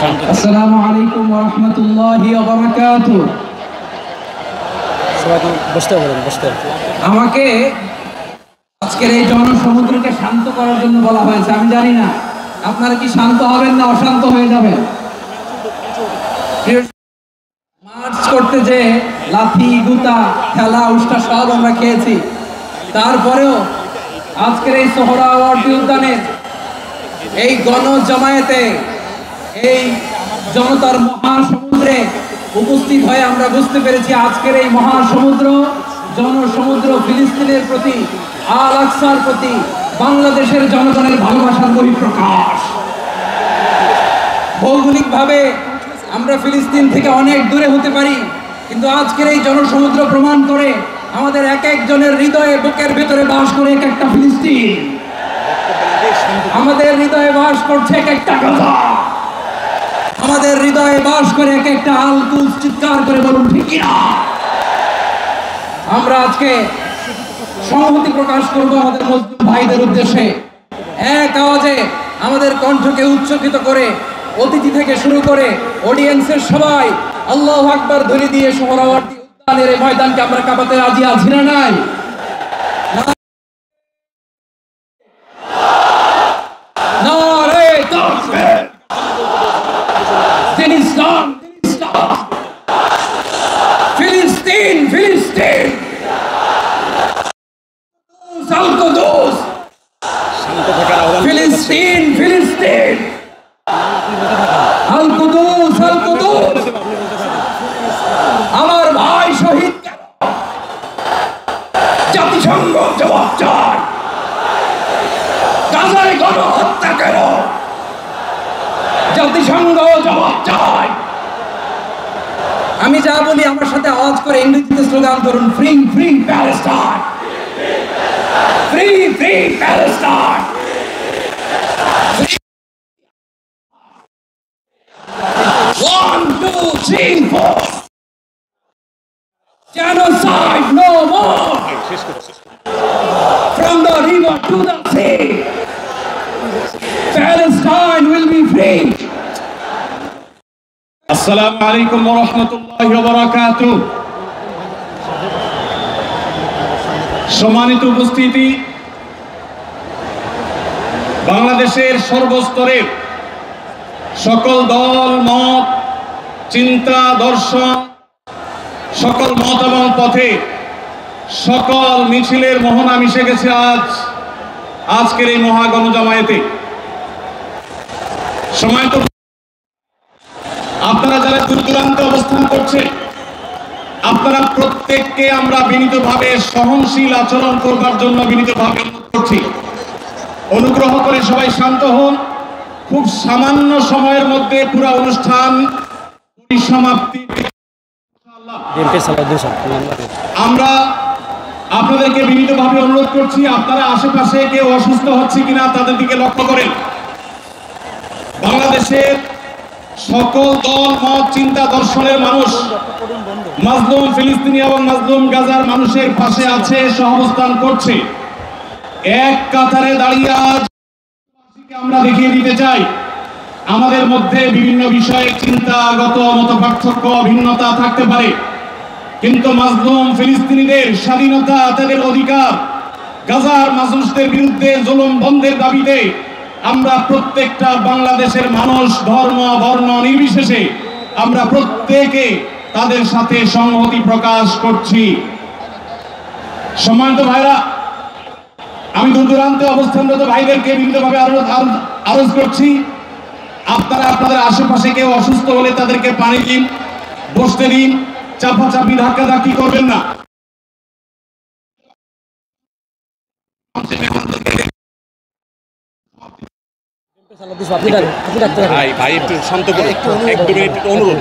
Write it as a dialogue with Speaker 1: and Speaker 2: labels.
Speaker 1: আসসালামু আলাইকুম ওয়া রাহমাতুল্লাহি ওয়া বারাকাতুহু। আমাকে আজকের এই জনসমুদ্রকে শান্ত করার জন্য বলা হয়েছে। আমি জানি না আপনারা কি শান্ত হবেন না অশান্ত হয়ে যাবেন। মার্চ করতে যে লাথি গুতা খেলা উষ্টা সব আমরা খেয়েছি, তারপরেও আজকের এই সোহরাওয়ার্দী উদ্যানের এই গণজমায়েতে এই জনতার মহাসমুদ্রে উপস্থিত হয়ে আমরা বুঝতে পেরেছি আজকের এই মহাসমুদ্র জনসমুদ্র ফিলিস্তিনের প্রতি, আল আকসার প্রতি বাংলাদেশের জনগণের ভালোবাসার বহিঃপ্রকাশ। ভৌগোলিকভাবে আমরা ফিলিস্তিন থেকে অনেক দূরে হতে পারি, কিন্তু আজকের এই জনসমুদ্র প্রমাণ করে আমাদের এক একজনের হৃদয়ে বুকের ভেতরে বাস করে এক একটা ফিলিস্তিন। আমাদের হৃদয়ে বাস করছে এক একটা গাজা, আমাদের হৃদয়ে বাস করে এক একটা আল কুদস। চিৎকার করে বলুন ঠিক কিনা। আমরা আজকে সংহতি প্রকাশ করব আমাদের মুসলিম ভাইদের উদ্দেশ্যে। এক আওয়াজে আমাদের কণ্ঠকে উচ্চকিত করে অতিথি থেকে শুরু করে অডিয়েন্সের সবাই আল্লাহু আকবার ধ্বনি দিয়ে সোহরাওয়ার্দী উদ্যানের এই ময়দানকে আমরা কাঁপাতে রাজি আছি না নাই? ফিলিস্তিন ফিলিস্তিন আল-কুদস, ফিলিস্তিন ফিলিস্তিন আল-কুদস আল-কুদস। আমার ভাই শহীদ কেন? জাতিসংঘ জবাব চায়। গাজায় গণহত্যা কেন? জাতিসংঘ জবাব চায়। আমি যা বলি আমার সাথে আওয়াজ করে ইংরেজিতে স্লোগান ধরুন, free free Palestine, free free Palestine. 1 2 3 4 genocide no more, from the river to the sea Palestine will be free.
Speaker 2: আসসালামু আলাইকুম ওয়া রাহমাতুল্লাহি ওয়া বারাকাতুহু। সম্মানিত উপস্থিতি, বাংলাদেশের সর্বস্তরের সকল দল মত চিন্তা দর্শন, সকল মত এবং পথে সকল মিছিলের মোহনা মিশে গেছে আজকের এই মহাগণজমায়েতে। সম্মানিত আপনারা যারা দূর দূরান্তে অবস্থান করছে, আপনারা প্রত্যেককে আমরা বিনীতভাবে সহনশীল আচরণ করবার জন্য বিনীতভাবে অনুরোধ করছি। অনুগ্রহ করে সবাই শান্ত হন। খুব সামান্য সময়ের মধ্যে পুরো অনুষ্ঠান পরিসমাপ্তি। আমরা আপনাদেরকে বিনীতভাবে অনুরোধ করছি, আপনারা আশেপাশে কেউ অসুস্থ হচ্ছে কিনা তাদের দিকে লক্ষ্য করেন। বাংলাদেশের সকল দল মত চিন্তা দর্শনের মানুষ মাজলুম ফিলিস্তিনি এবং মাজলুম গাজার মানুষের পাশে আছে, সহাবস্থান করছে। এক কাতারে দাঁড়িয়ে আজ আমরা দেখিয়ে দিতে চাই, আমাদের মধ্যে বিভিন্ন বিষয়ে চিন্তাগত মতপার্থক্য ভিন্নতা থাকতে পারে, কিন্তু মাজলুম ফিলিস্তিনিদের স্বাধীনতা, তাদের অধিকার, গাজার মানুষদের বিরুদ্ধে জুলুম বন্ধের দাবিতে আমরা প্রত্যেকটা বাংলাদেশের মানুষ ধর্ম বর্ণ নির্বিশেষে আমরা প্রত্যেকে তাদের সাথে সংহতি প্রকাশ করছি। সম্মানিত ভাইরা, আমি দূর দূরান্তে অবস্থানরত ভাইদেরকে বিভিন্নভাবে আরজ করছি, আপনারা আপনাদের আশেপাশে কেউ অসুস্থ হলে তাদেরকে পানি দিন, বসতে দিন, চাপাচাপি ধাক্কাধাক্কি করবেন না। ভাই একটু শান্ত করুন, 1-2 মিনিট অনুরোধ।